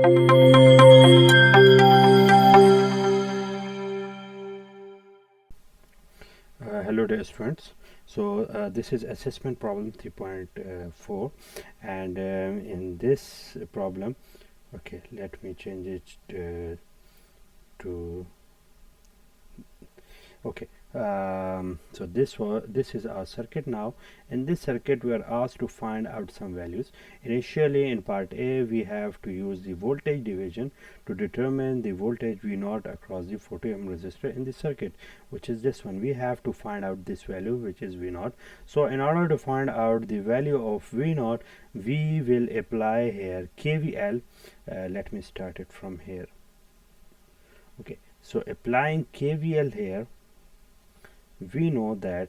Hello dear students. So this is assessment problem 3.4, and in this problem, okay, let me change it to okay. So this is our circuit now. In this circuit we are asked to find out some values. Initially in part A we have to use the voltage division to determine the voltage V0 across the 40 ohm resistor in the circuit, which is this one. We have to find out this value, which is V0. So in order to find out the value of V0, we will apply here KVL. Let me start it from here. Okay, so applying KVL here, we know that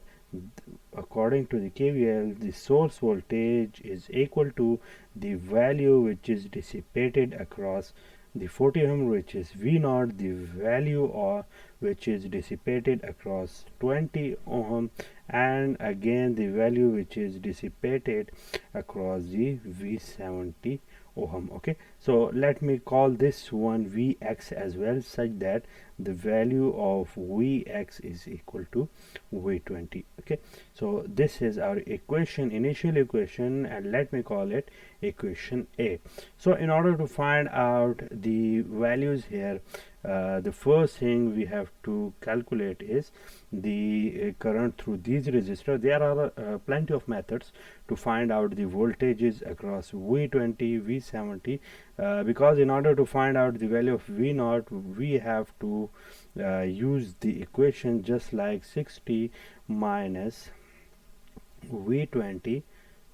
according to the KVL, the source voltage is equal to the value which is dissipated across the 40 ohm, which is V0, the value or which is dissipated across 20 ohm, and again the value which is dissipated across the V70 ohm. Okay, so let me call this one Vx as well, such that the value of Vx is equal to V20. Okay, so this is our equation, initial equation, and let me call it equation A. So in order to find out the values here, the first thing we have to calculate is the current through these resistors. There are plenty of methods to find out the voltages across V20, V70, because in order to find out the value of V0, we have to use the equation just like 60 minus V20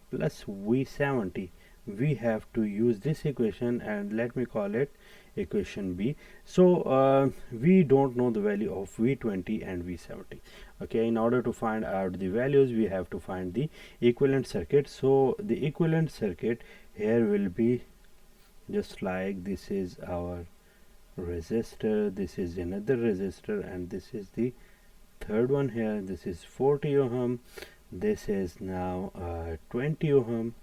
plus V70. We have to use this equation, and let me call it equation B. So we don't know the value of V20 and V70. Okay, in order to find out the values, we have to find the equivalent circuit. So the equivalent circuit here will be just like this is our resistor, this is another resistor, and this is the third one here. This is 40 ohm, this is now 20 ohm,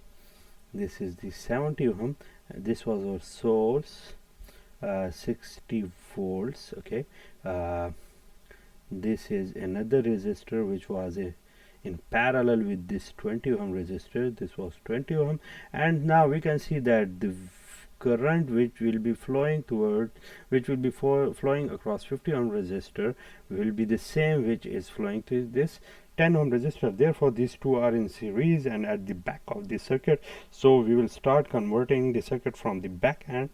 this is the 70 ohm, this was our source, 60 volts. Okay, this is another resistor which was in parallel with this 20 ohm resistor. This was 20 ohm, and now we can see that the current which will be flowing flowing across 50 ohm resistor will be the same which is flowing to this 10 ohm resistor. Therefore these two are in series and at the back of the circuit. So we will start converting the circuit from the back end.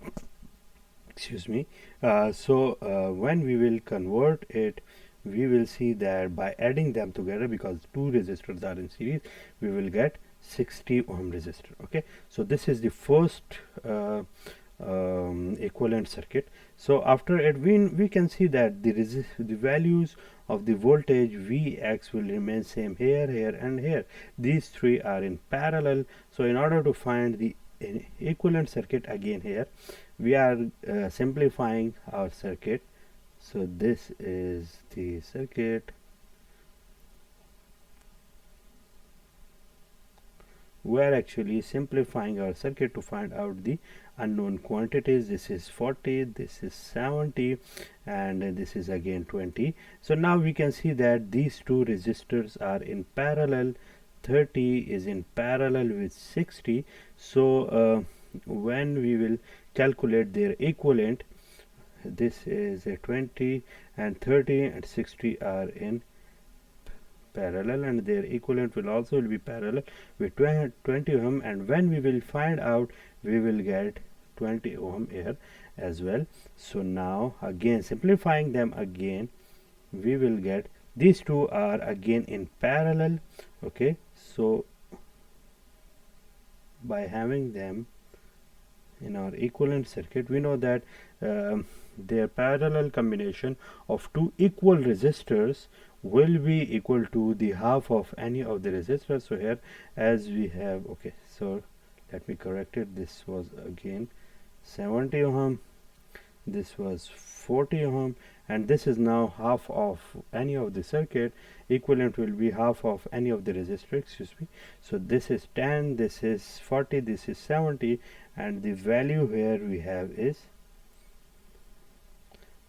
Excuse me. When we will convert it, we will see that by adding them together, because two resistors are in series, we will get 60 ohm resistor. Okay, so this is the first equivalent circuit. So after it, we can see that the values of the voltage Vx will remain same here, here, and here. These three are in parallel. So in order to find the equivalent circuit, again here we are simplifying our circuit. So this is the circuit. We are actually simplifying our circuit to find out the unknown quantities. This is 40, this is 70, and this is again 20. So now we can see that these two resistors are in parallel. 30 is in parallel with 60. So when we will calculate their equivalent, this is a 20, and 30 and 60 are in parallel, and their equivalent will also be parallel with 20 ohm, and when we will find out, we will get 20 ohm here as well. So now again simplifying them again, we will get these two are again in parallel. Okay, so by having them in our equivalent circuit, we know that their parallel combination of two equal resistors will be equal to the half of any of the resistors. So here, as we have, okay, so let me correct it. This was again 70 ohm, this was 40 ohm, and this is now half of any of the circuit. Equivalent will be half of any of the resistor, excuse me. So this is 10, this is 40, this is 70, and the value here we have is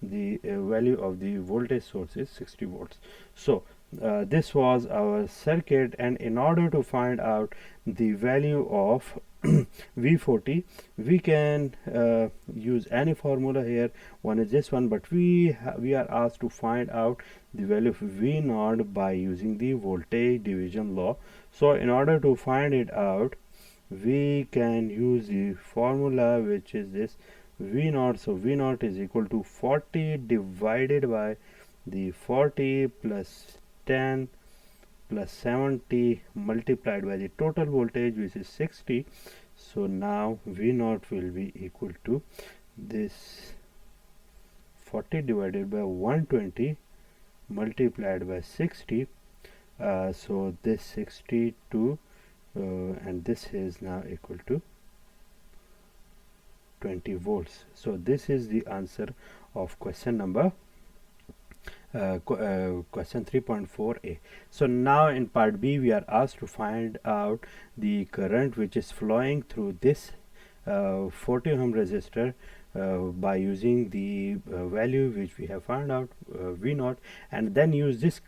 the value of the voltage source is 60 volts. So this was our circuit, and in order to find out the value of V40, we can use any formula here. One is this one, but we are asked to find out the value of V0 by using the voltage division law. So in order to find it out, we can use the formula, which is this V0. So V0 is equal to 40 divided by the 40 plus 10 plus 70 multiplied by the total voltage, which is 60. So now V0 will be equal to this 40 divided by 120 multiplied by 60. So this 62 and this is now equal to 20 volts. So this is the answer of question number question 3.4a. So now in part B we are asked to find out the current which is flowing through this 40 ohm resistor by using the value which we have found out, V0, and then use this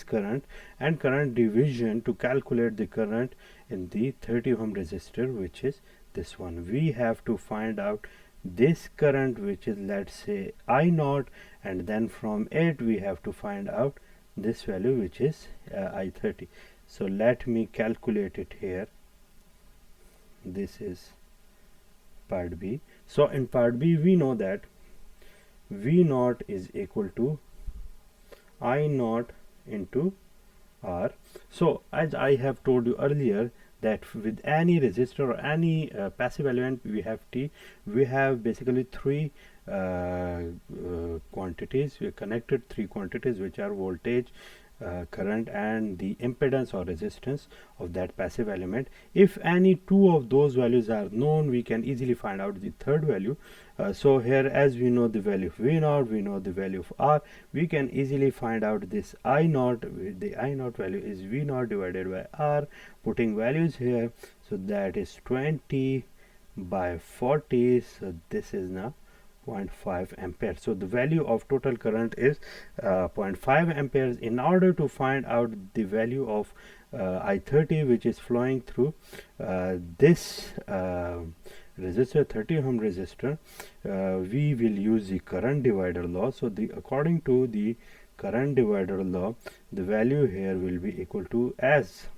current and current division to calculate the current in the 30 ohm resistor, which is this one. We have to find out this current, which is, let's say, I0, and then from it we have to find out this value, which is I30. So let me calculate it here. This is part B. So in part B we know that V0 is equal to I0 into R. So as I have told you earlier, that with any resistor or any passive element we have T, we have basically three quantities. We connected three quantities, which are voltage, current, and the impedance or resistance of that passive element. If any two of those values are known, we can easily find out the third value. So here, as we know the value of V0, we know the value of R, we can easily find out this I0. The I0 value is V0 divided by R, putting values here. So that is 20 by 40. So this is now 0.5 ampere. So the value of total current is 0.5 amperes. In order to find out the value of I30, which is flowing through this resistor, 30 ohm resistor, we will use the current divider law. So according to the current divider law, the value here will be equal to as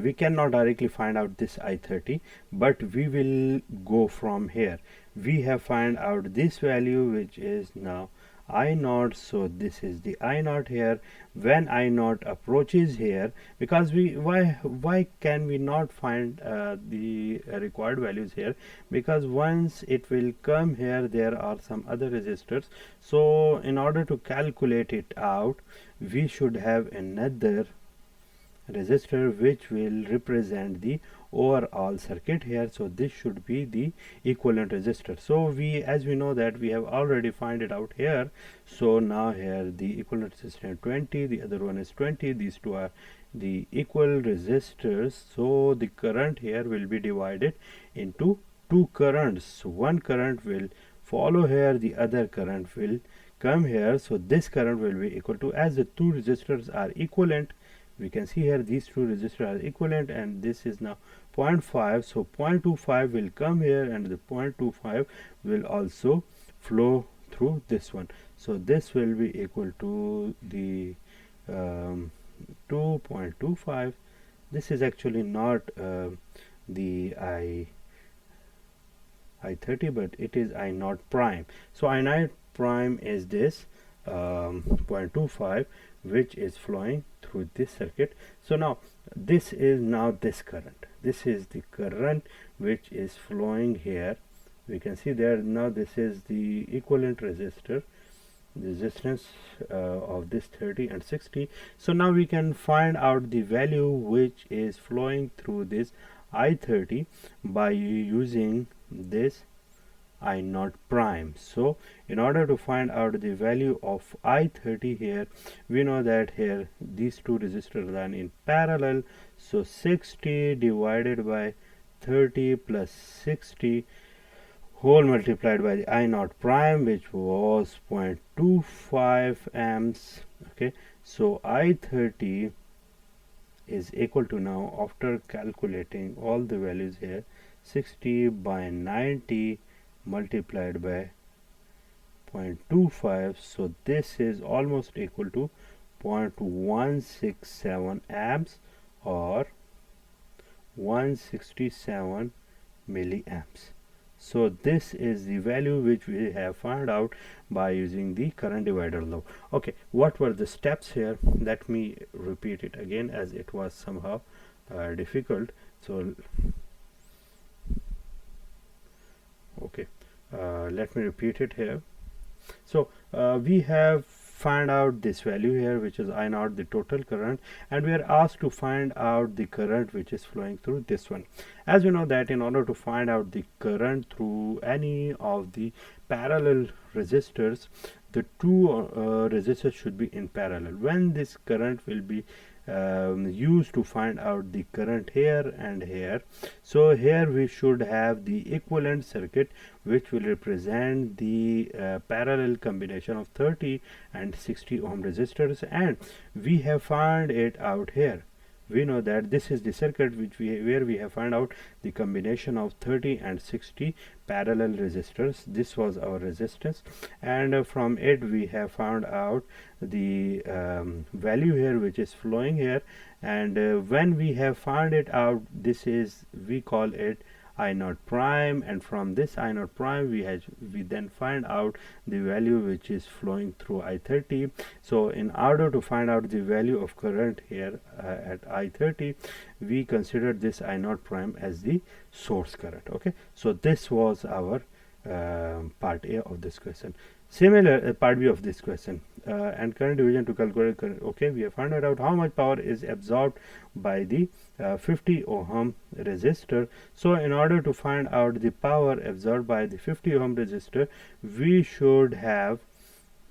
we cannot directly find out this I30, but we will go from here. We have found out this value, which is now I0. So this is the I0 here. When I0 approaches here, because why can we not find the required values here? Because once it will come here, there are some other resistors. So in order to calculate it out, we should have another resistor which will represent the overall circuit here. So this should be the equivalent resistor. So as we know that we have already find it out here. So now here the equivalent resistor is 20, the other one is 20. These two are the equal resistors. So the current here will be divided into two currents. One current will follow here, the other current will come here. So this current will be equal to, as the two resistors are equivalent, we can see here these two resistors are equivalent, and this is now 0.5. So 0.25 will come here, and the 0.25 will also flow through this one. So this will be equal to the 2.25. This is actually not the I30, but it is I0 prime. So I0 prime is this 0.25, which is flowing through this circuit. So now this is now this current. This is the current which is flowing here. We can see there now this is the equivalent resistor, resistance of this 30 and 60. So now we can find out the value which is flowing through this I30 by using this I naught prime. So in order to find out the value of I30 here, we know that here these two resistors run in parallel. So 60 divided by 30 plus 60 whole multiplied by the I naught prime, which was 0.25 amps. Okay, so I30 is equal to, now after calculating all the values here, 60 by 90 multiplied by 0.25, so this is almost equal to 0.167 amps or 167 milliamps. So this is the value which we have found out by using the current divider law. Okay, what were the steps here? Let me repeat it again, as it was somehow difficult. So okay, let me repeat it here. So we have find out this value here, which is I naught, the total current, and we are asked to find out the current which is flowing through this one. As we know that in order to find out the current through any of the parallel resistors, the two resistors should be in parallel. When this current will be used to find out the current here and here, so here we should have the equivalent circuit which will represent the parallel combination of 30 and 60 ohm resistors, and we have found it out here. We know that this is the circuit where we have found out the combination of 30 and 60 parallel resistors. This was our resistance, and from it we have found out the value here which is flowing here, and when we have found it out, this is, we call it I naught prime, and from this I naught prime we then find out the value which is flowing through I30. So in order to find out the value of current here at I30, we consider this I naught prime as the source current. Okay, so this was our part A of this question. Similar part B of this question, and current division to calculate current. Okay, we have found out how much power is absorbed by the 50 ohm resistor. So in order to find out the power absorbed by the 50 ohm resistor, we should have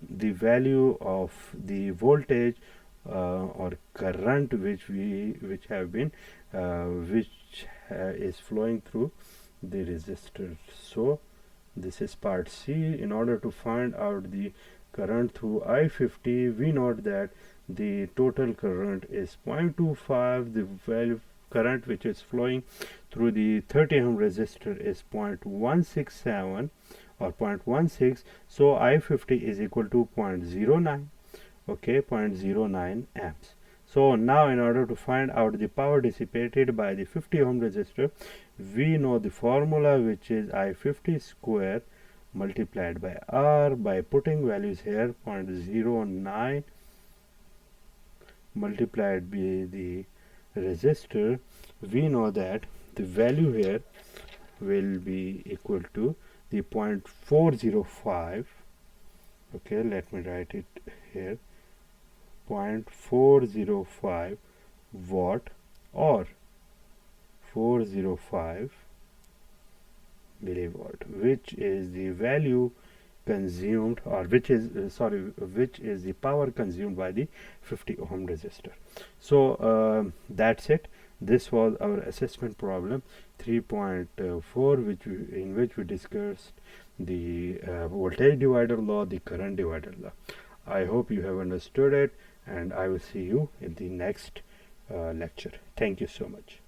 the value of the voltage or current which is flowing through the resistor. So this is part C. In order to find out the current through I50, we note that the total current is 0.25. The value current which is flowing through the 30 ohm resistor is 0.167 or 0.16. So I50 is equal to 0.09. Okay, 0.09 amps. So now in order to find out the power dissipated by the 50 ohm resistor, we know the formula, which is I50 square multiplied by R. By putting values here, 0.09 multiplied by the resistor, we know that the value here will be equal to the 0.405. okay, let me write it here, 0.405 watt or 405 milliwatt, which is the value consumed, or which is the power consumed by the 50 ohm resistor. So that's it. This was our assessment problem 3.4, in which we discussed the voltage divider law, the current divider law. I hope you have understood it, and I will see you in the next lecture. Thank you so much.